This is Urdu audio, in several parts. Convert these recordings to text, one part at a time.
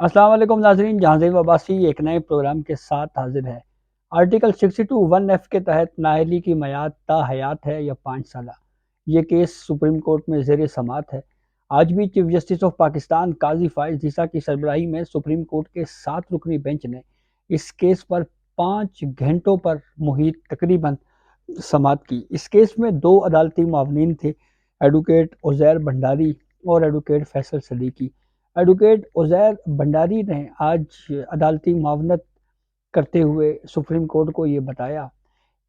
السلام علیکم ناظرین، جہانزیب عباسی ایک نئے پروگرام کے ساتھ حاضر ہے۔ آرٹیکل 62(1) کے تحت نااہلی کی میعاد تا حیات ہے یا 5 سالہ۔ یہ کیس سپریم کورٹ میں زیر سماعت ہے۔ آج بھی چیف جسٹس آف پاکستان قاضی فائز عیسیٰ کی سربراہی میں سپریم کورٹ کے 7 رکنی بینچ نے اس کیس پر 5 گھنٹوں پر محیط تقریباً سماعت کی۔ اس کیس میں 2 عدالتی معاونین تھے، ایڈوکیٹ عزیر بھنڈاری اور ایڈوکیٹ فیصل صدیقی۔ ایڈوکیٹ عزیر بھنڈاری نے آج عدالتی معاونت کرتے ہوئے سپریم کورٹ کو یہ بتایا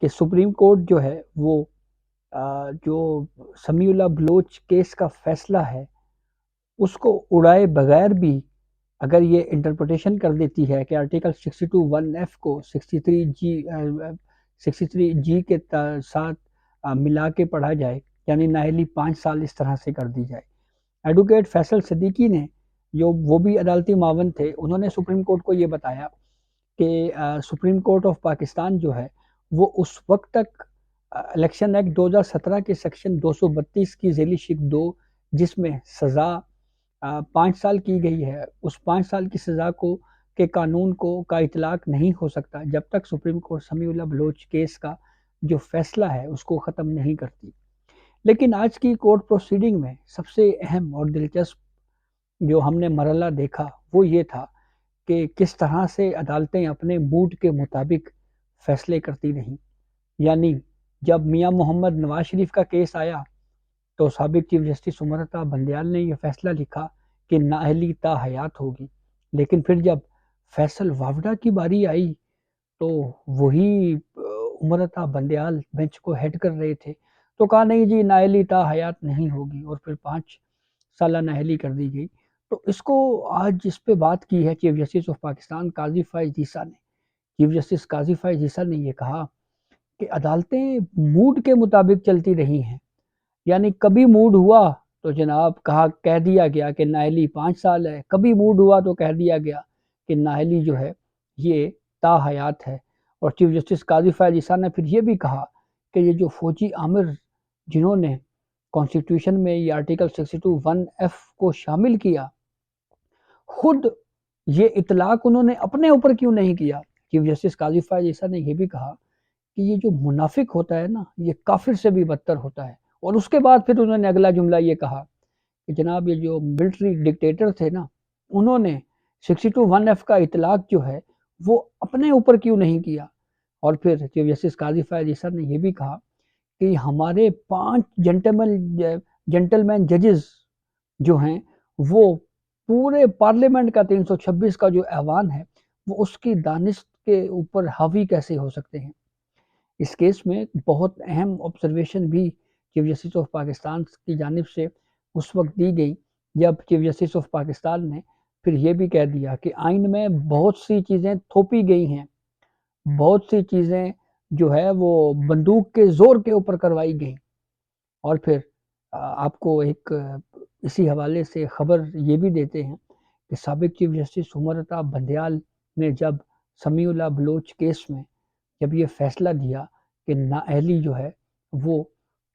کہ سپریم کورٹ جو ہے وہ جو سمیع اللہ بلوچ کیس کا فیصلہ ہے اس کو اڑائے بغیر بھی اگر یہ انٹرپریٹیشن کر دیتی ہے کہ آرٹیکل 62(1) کو 63(G) کے ساتھ ملا کے پڑھا جائے، یعنی نااہلی 5 سال اس طرح سے کر دی جائے۔ ایڈوکیٹ فیصل صدیقی نے، جو وہ بھی عدالتی معاون تھے، انہوں نے سپریم کورٹ کو یہ بتایا کہ سپریم کورٹ آف پاکستان جو ہے وہ اس وقت تک الیکشن ایکٹ 2017 کے سیکشن 232 کی ذیلی شق 2، جس میں سزا 5 سال کی گئی ہے، اس 5 سال کی سزا کو کے قانون کا اطلاق نہیں ہو سکتا جب تک سپریم کورٹ سمیع اللہ بلوچ کیس کا جو فیصلہ ہے اس کو ختم نہیں کرتی۔ لیکن آج کی کورٹ پروسیڈنگ میں سب سے اہم اور دلچسپ جو ہم نے مرحلہ دیکھا وہ یہ تھا کہ کس طرح سے عدالتیں اپنے موڈ کے مطابق فیصلے کرتی رہیں۔ یعنی جب میاں محمد نواز شریف کا کیس آیا تو سابق چیف جسٹس عمر عطا بندیال نے یہ فیصلہ لکھا کہ نااہلی تا حیات ہوگی، لیکن پھر جب فیصل وافدہ کی باری آئی تو وہی عمر عطا بندیال بینچ کو ہیڈ کر رہے تھے، تو کہا نہیں جی نااہلی تا حیات نہیں ہوگی، اور پھر 5 سالہ نااہلی کر دی گئی۔ تو اس کو آج جس پہ بات کی ہے چیف جسٹس آف پاکستان قاضی فائز عیسیٰ نے، چیف جسٹس قاضی فائز عیسیٰ نے یہ کہا کہ عدالتیں موڈ کے مطابق چلتی رہی ہیں، یعنی کبھی موڈ ہوا تو جناب کہہ دیا گیا کہ نااہلی 5 سال ہے، کبھی موڈ ہوا تو کہہ دیا گیا کہ نااہلی جو ہے یہ تا حیات ہے۔ اور چیف جسٹس قاضی فائز عیسیٰ نے پھر یہ بھی کہا کہ یہ جو فوجی عامر جنہوں نے کانسٹیٹیوشن میں یہ آرٹیکل 62(1) کو شامل کیا، خود یہ اطلاق انہوں نے اپنے اوپر کیوں نہیں کیا۔ چیف جسٹس قاضی فائز عیسیٰ نے یہ بھی کہا کہ یہ جو منافق ہوتا ہے نا، یہ کافر سے بھی بدتر ہوتا ہے۔ اور اس کے بعد پھر انہوں نے اگلا جملہ یہ کہا کہ جناب یہ جو ملٹری ڈکٹیٹر تھے نا، انہوں نے 62(1) کا اطلاق جو ہے وہ اپنے اوپر کیوں نہیں کیا۔ اور پھر چیف جسٹس قاضی فائز عیسیٰ نے یہ بھی کہا کہ ہمارے 5 جنٹلمین ججز جو ہیں وہ پورے پارلیمنٹ کا 326 کا جو ایوان ہے وہ اس کی دانست کے اوپر حاوی کیسے ہو سکتے ہیں۔ اس کیس میں بہت اہم آبزرویشن بھی چیف جسٹس آف پاکستان کی جانب سے اس وقت دی گئی جب چیف جسٹس آف پاکستان نے پھر یہ بھی کہہ دیا کہ آئین میں بہت سی چیزیں تھوپی گئی ہیں، بہت سی چیزیں جو ہے وہ بندوق کے زور کے اوپر کروائی گئی۔ اور پھر آپ کو ایک اسی حوالے سے خبر یہ بھی دیتے ہیں کہ سابق چیف جسٹس عمر عطا بندیال نے جب سمیع اللہ بلوچ کیس میں جب یہ فیصلہ دیا کہ نااہلی جو ہے وہ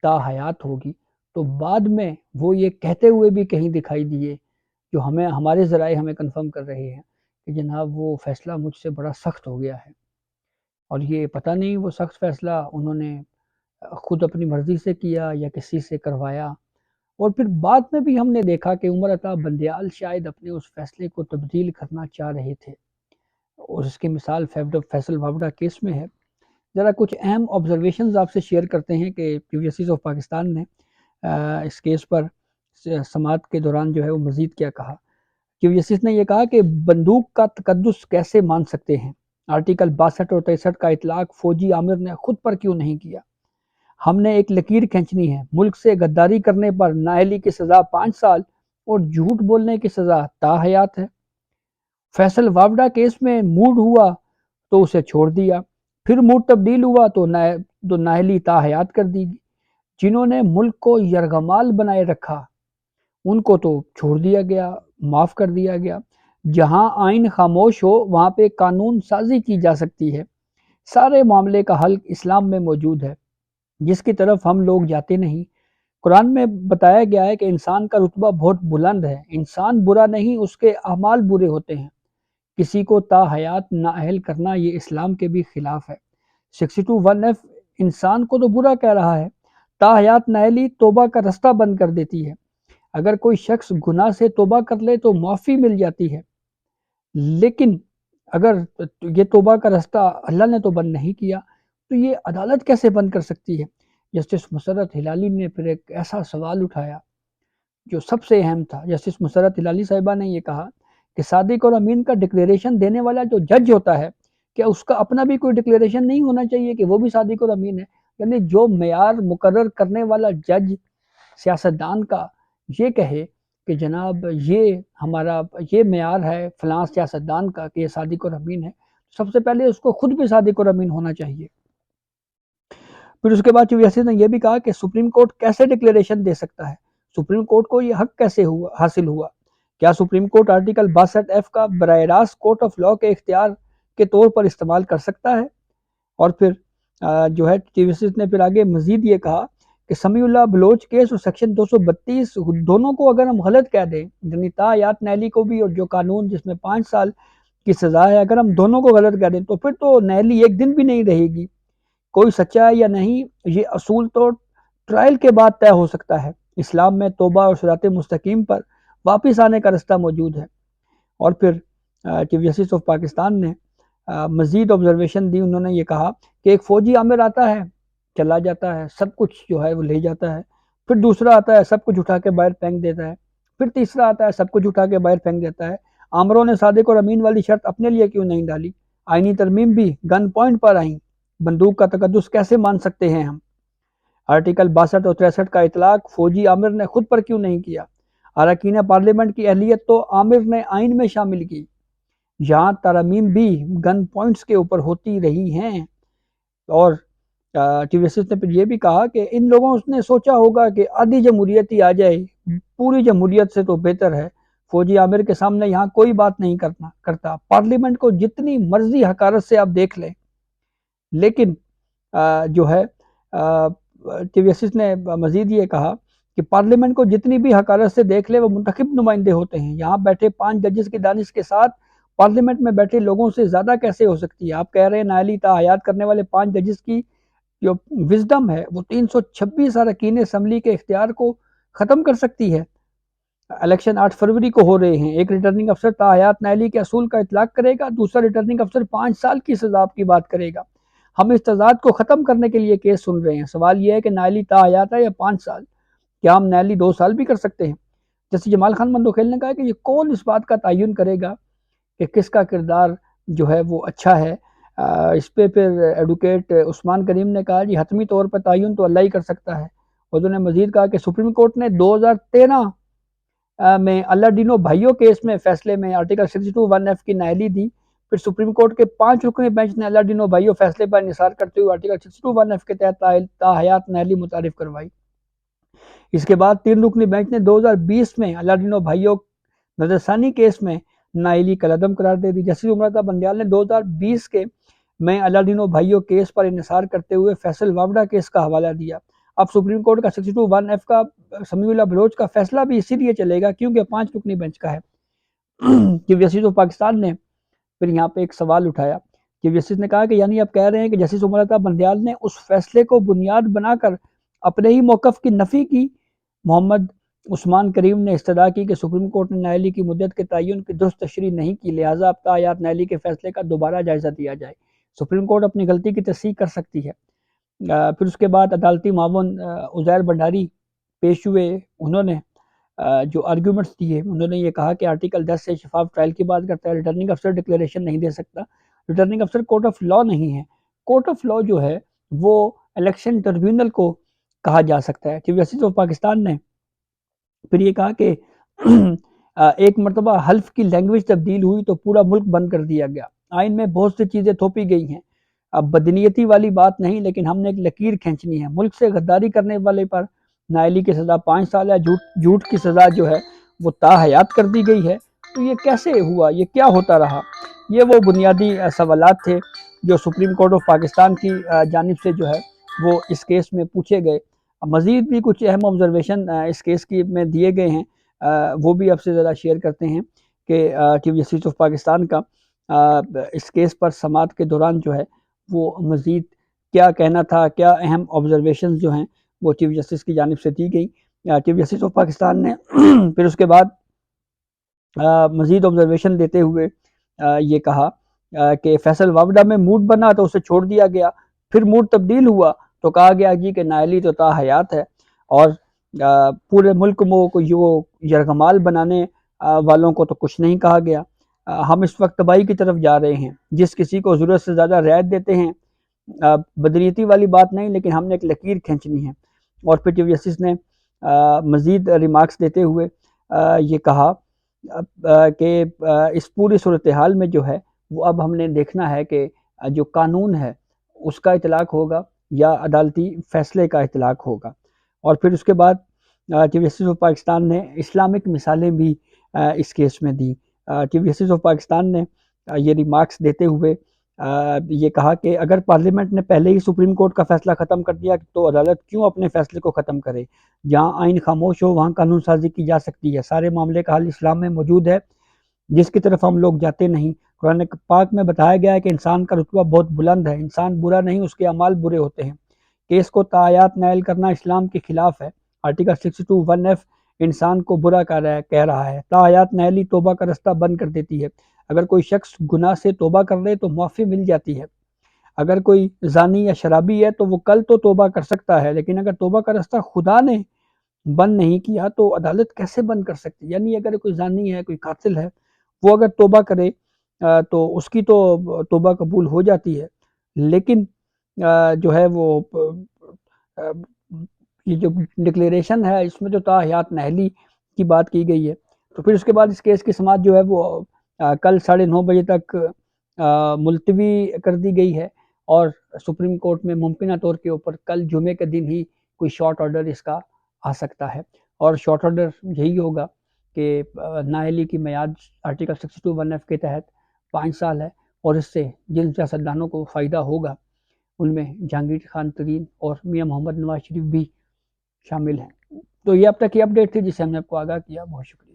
تا حیات ہوگی، تو بعد میں وہ یہ کہتے ہوئے بھی کہیں دکھائی دیے، جو ہمارے ذرائع ہمیں کنفرم کر رہے ہیں کہ جناب وہ فیصلہ مجھ سے بڑا سخت ہو گیا ہے۔ اور یہ پتہ نہیں وہ سخت فیصلہ انہوں نے خود اپنی مرضی سے کیا یا کسی سے کروایا۔ اور پھر بعد میں بھی ہم نے دیکھا کہ عمر عطا بندیال شاید اپنے اس فیصلے کو تبدیل کرنا چاہ رہے تھے، اور اس کی مثال فیصل وافدہ کیس میں ہے۔ ذرا کچھ اہم آبزرویشنز آپ سے شیئر کرتے ہیں کہ چیف جسٹس آف پاکستان نے اس کیس پر سماعت کے دوران جو ہے وہ مزید کیا کہا۔ چیف جسٹس نے یہ کہا کہ بندوق کا تقدس کیسے مان سکتے ہیں، آرٹیکل 62 اور 63 کا اطلاق فوجی عامر نے خود پر کیوں نہیں کیا۔ ہم نے ایک لکیر کھینچنی ہے، ملک سے غداری کرنے پر نااہلی کی سزا 5 سال اور جھوٹ بولنے کی سزا تا حیات ہے۔ فیصل وافدہ کیس میں موڈ ہوا تو اسے چھوڑ دیا، پھر موڈ تبدیل ہوا تو نااہلی تا حیات کر دی گی۔ جنہوں نے ملک کو یرغمال بنائے رکھا ان کو تو چھوڑ دیا گیا، معاف کر دیا گیا۔ جہاں آئین خاموش ہو وہاں پہ قانون سازی کی جا سکتی ہے۔ سارے معاملے کا حل اسلام میں موجود ہے، جس کی طرف ہم لوگ جاتے نہیں۔ قرآن میں بتایا گیا ہے کہ انسان کا رتبہ بہت بلند ہے، انسان برا نہیں، اس کے اعمال برے ہوتے ہیں، کسی کو تا حیات نااہل کرنا یہ اسلام کے بھی خلاف ہے۔ 62(1)F انسان کو تو برا کہہ رہا ہے، تا حیات نااہلی توبہ کا رستہ بند کر دیتی ہے۔ اگر کوئی شخص گناہ سے توبہ کر لے تو معافی مل جاتی ہے، لیکن اگر یہ توبہ کا رستہ اللہ نے تو بند نہیں کیا تو یہ عدالت کیسے بند کر سکتی ہے؟ جسٹس مسرت ہلالی نے پھر ایک ایسا سوال اٹھایا جو سب سے اہم تھا۔ جسٹس مسرت ہلالی صاحبہ نے یہ کہا کہ صادق اور امین کا ڈکلیریشن دینے والا جو جج ہوتا ہے، کیا اس کا اپنا بھی کوئی ڈکلیریشن نہیں ہونا چاہیے کہ وہ بھی صادق اور امین ہے؟ یعنی جو معیار مقرر کرنے والا جج سیاستدان کا یہ کہے کہ جناب یہ معیار ہے فلاں سیاستدان کا کہ یہ صادق اور امین ہے، سب سے پہلے اس کو خود بھی صادق اور امین ہونا چاہیے۔ پھر اس کے بعد چیف جسٹس نے یہ بھی کہا کہ سپریم کورٹ کیسے ڈکلیریشن دے سکتا ہے، سپریم کورٹ کو یہ حق کیسے حاصل ہوا؟ کیا سپریم کورٹ آرٹیکل 62(F) کا براہ راست کورٹ آف لاء کے اختیار کے طور پر استعمال کر سکتا ہے؟ اور پھر جو ہے چیف جسٹس نے پھر آگے مزید یہ کہا کہ سمیع اللہ بلوچ کیس اور سیکشن 232 دونوں کو اگر ہم غلط کہہ دیں، یعنی تا حیات نااہلی کو بھی اور جو قانون جس میں 5 سال کی سزا ہے، اگر ہم دونوں کو غلط کہہ دیں تو پھر تو نااہلی ایک دن بھی نہیں رہے گی۔ کوئی سچا ہے یا نہیں یہ اصول تو ٹرائل کے بعد طے ہو سکتا ہے۔ اسلام میں توبہ اور صراط مستقیم پر واپس آنے کا رستہ موجود ہے۔ اور پھر چیف جسٹس آف پاکستان نے مزید آبزرویشن دی، انہوں نے یہ کہا کہ ایک فوجی آمر آتا ہے، چلا جاتا ہے، سب کچھ جو ہے وہ لے جاتا ہے، پھر دوسرا آتا ہے، سب کچھ اٹھا کے باہر پھینک دیتا ہے، پھر تیسرا آتا ہے، سب کچھ اٹھا کے باہر پھینک دیتا ہے۔ آمروں نے صادق اور امین والی شرط اپنے لیے کیوں نہیں ڈالی؟ آئینی ترمیم بھی گن پوائنٹ پر آئیں، بندوق کا تقدس کیسے مان سکتے ہیں ہم؟ آرٹیکل 62 اور 63 کا اطلاق فوجی آمر نے خود پر کیوں نہیں کیا؟ اراکین پارلیمنٹ کی اہلیت تو آمر نے آئین میں شامل کی۔ یہاں ترمیم بھی گن پوائنٹس کے اوپر ہوتی رہی ہیں۔ اور چیف جسٹس نے پھر یہ بھی کہا کہ ان لوگوں نے سوچا ہوگا کہ آدھی جمہوریت ہی آ جائے، پوری جمہوریت سے تو بہتر ہے، فوجی عامر کے سامنے یہاں کوئی بات نہیں کرتا، پارلیمنٹ کو جتنی مرضی حقارت سے آپ دیکھ لیں، لیکن جو ہے چیف جسٹس نے مزید یہ کہا کہ پارلیمنٹ کو جتنی بھی حقارت سے دیکھ لے وہ منتخب نمائندے ہوتے ہیں، یہاں بیٹھے 5 ججز کی دانش کے ساتھ پارلیمنٹ میں بیٹھے لوگوں سے زیادہ کیسے ہو سکتی ہے؟ آپ کہہ رہے ہیں نااہلی تا حیات کرنے والے 5 ججز کی جو وزڈم ہے وہ 326 اراکین اسمبلی کے اختیار کو ختم کر سکتی ہے۔ الیکشن 8 فروری کو ہو رہے ہیں، ایک ریٹرننگ افسر تا حیات نااہلی کے اصول کا اطلاق کرے گا، دوسرا ریٹرننگ افسر 5 سال کی سزا کی بات کرے گا۔ ہم اس تضاد کو ختم کرنے کے لیے کیس سن رہے ہیں۔ سوال یہ ہے کہ نااہلی تا حیات ہے یا 5 سال؟ کیا ہم نااہلی 2 سال بھی کر سکتے ہیں؟ جیسے جمال خان مندوخیل نے کہا کہ یہ کون اس بات کا تعین کرے گا کہ کس کا کردار جو ہے وہ اچھا ہے؟ اس پہ پھر ایڈوکیٹ عثمان کریم نے کہا جی حتمی طور پر تعین تو اللہ ہی کر سکتا ہے۔ اور انہوں نے مزید کہا کہ سپریم کورٹ نے 2013 میں اللہ ڈینو بھائیوں کیس میں فیصلے میں آرٹیکل 62(1)F کی نااہلی دی، پھر سپریم کورٹ کے 5 رکنی بینچ نے اللہ ڈینو بھائیوں فیصلے پر انحصار کرتے ہوئے آرٹیکل 62(1)F کے تحت تا حیات نااہلی متعارف کروائی۔ اس کے بعد 3 رکنی بینچ نے 2020 میں اللہ ڈینو بھائیوں نظرثانی کیس میں نااہلی کالعدم قرار دے دی۔ جسٹس عمرتا بندیال نے 2020 کے میں اللہ ڈینو بھائیوں کیس پر انحصار کرتے ہوئے فیصل وابڈا کیس کا حوالہ دیا۔ اب سپریم کورٹ کا 62(1)F کا سمیع اللہ بلوچ کا فیصلہ بھی اسی لیے چلے گا کیونکہ 5 رکنی بینچ کا ہے۔ چیف جسٹس آف پاکستان نے پھر یہاں پہ ایک سوال اٹھایا۔ چیف جسٹس نے کہا کہ یعنی آپ کہہ رہے ہیں کہ جسٹس عمرتا بندیال نے اس فیصلے کو بنیاد بنا کر اپنے ہی موقف کی نفی کی؟ محمد عثمان کریم نے استدعا کی کہ سپریم کورٹ نے نااہلی کی مدت کے تعین کی درست تشریح نہیں کی، لہٰذا اب تا حیات نااہلی کے فیصلے کا دوبارہ جائزہ دیا جائے۔ سپریم کورٹ اپنی غلطی کی تصحیح کر سکتی ہے۔ پھر اس کے بعد عدالتی معاون عزیر بنڈاری پیش ہوئے، انہوں نے جو آرگیومنٹس دیے، انہوں نے یہ کہا کہ آرٹیکل 10 سے شفاف ٹرائل کی بات کرتا ہے، ریٹرننگ افسر ڈکلیریشن نہیں دے سکتا، ریٹرننگ افسر کورٹ آف لاء نہیں ہے، کورٹ آف لاء جو ہے وہ الیکشن ٹربیونل کو کہا جا سکتا ہے۔ چیف جسٹس آف پاکستان نے پھر یہ کہا کہ ایک مرتبہ حلف کی لینگویج تبدیل ہوئی تو پورا ملک بند کر دیا گیا۔ آئین میں بہت سی چیزیں تھوپی گئی ہیں، اب بدنیتی والی بات نہیں، لیکن ہم نے ایک لکیر کھینچنی ہے۔ ملک سے غداری کرنے والے پر نااہلی کی سزا 5 سال ہے، جھوٹ کی سزا جو ہے وہ تا حیات کر دی گئی ہے۔ تو یہ کیسے ہوا؟ یہ کیا ہوتا رہا؟ یہ وہ بنیادی سوالات تھے جو سپریم کورٹ آف پاکستان کی جانب سے جو ہے وہ اس کیس میں پوچھے گئے۔ مزید بھی کچھ اہم آبزرویشن اس کیس کی میں دیے گئے ہیں، وہ بھی آپ سے ذرا شیئر کرتے ہیں کہ چیف جسٹس آف پاکستان کا اس کیس پر سماعت کے دوران جو ہے وہ مزید کیا کہنا تھا، کیا اہم آبزرویشن جو ہیں وہ چیف جسٹس کی جانب سے دی گئی۔ چیف جسٹس آف پاکستان نے پھر اس کے بعد مزید آبزرویشن دیتے ہوئے یہ کہا کہ فیصل وابڈا میں موڈ بنا تو اسے چھوڑ دیا گیا، پھر موڈ تبدیل ہوا تو کہا گیا جی کہ نااہلی تو تا حیات ہے، اور پورے ملک میں کو یرغمال بنانے والوں کو تو کچھ نہیں کہا گیا۔ ہم اس وقت تباہی کی طرف جا رہے ہیں، جس کسی کو ضرورت سے زیادہ رعایت دیتے ہیں، بدنیتی والی بات نہیں، لیکن ہم نے ایک لکیر کھینچنی ہے۔ اور پھر چیف جسٹس نے مزید ریمارکس دیتے ہوئے یہ کہا کہ اس پوری صورتحال میں جو ہے وہ اب ہم نے دیکھنا ہے کہ جو قانون ہے اس کا اطلاق ہوگا یا عدالتی فیصلے کا اطلاق ہوگا۔ اور پھر اس کے بعد چیف جسٹس آف پاکستان نے اسلامک مثالیں بھی اس کیس میں دی۔ چیف جسٹس آف پاکستان نے یہ ریمارکس دیتے ہوئے یہ کہا کہ اگر پارلیمنٹ نے پہلے ہی سپریم کورٹ کا فیصلہ ختم کر دیا تو عدالت کیوں اپنے فیصلے کو ختم کرے؟ جہاں آئین خاموش ہو وہاں قانون سازی کی جا سکتی ہے، سارے معاملے کا حل اسلام میں موجود ہے جس کی طرف ہم لوگ جاتے نہیں۔ قرآن پاک میں بتایا گیا ہے کہ انسان کا رتبہ بہت بلند ہے، انسان برا نہیں، اس کے اعمال برے ہوتے ہیں۔ کیس کو تاحیات نائل کرنا اسلام کے خلاف ہے۔ آرٹیکل 62(1)(f) انسان کو برا کہہ رہا ہے۔ تاحیات نائلی توبہ کا رستہ بند کر دیتی ہے۔ اگر کوئی شخص گناہ سے توبہ کر لے تو معافی مل جاتی ہے۔ اگر کوئی زانی یا شرابی ہے تو وہ کل تو توبہ کر سکتا ہے، لیکن اگر توبہ کا رستہ خدا نے بند نہیں کیا تو عدالت کیسے بند کر سکتی؟ یعنی اگر کوئی زانی ہے، کوئی قاتل ہے، وہ اگر توبہ کرے تو اس کی تو توبہ قبول ہو جاتی ہے، لیکن جو ہے وہ یہ جو ڈکلیریشن ہے اس میں جو تا حیات نہلی کی بات کی گئی ہے۔ تو پھر اس کے بعد اس کیس کی سماعت جو ہے وہ کل 9:30 بجے تک ملتوی کر دی گئی ہے، اور سپریم کورٹ میں ممکنہ طور کے اوپر کل جمعے کے دن ہی کوئی شارٹ آرڈر اس کا آ سکتا ہے، اور شارٹ آرڈر یہی ہوگا کہ نااہلی کی میعاد آرٹیکل 62(1)(f) کے تحت 5 سال ہے، اور اس سے جن سیاستدانوں کو فائدہ ہوگا ان میں جہانگیر خان ترین اور میاں محمد نواز شریف بھی شامل ہیں۔ تو یہ اب تک کی اپڈیٹ تھی جسے ہم نے آپ کو آگاہ کیا۔ بہت شکریہ۔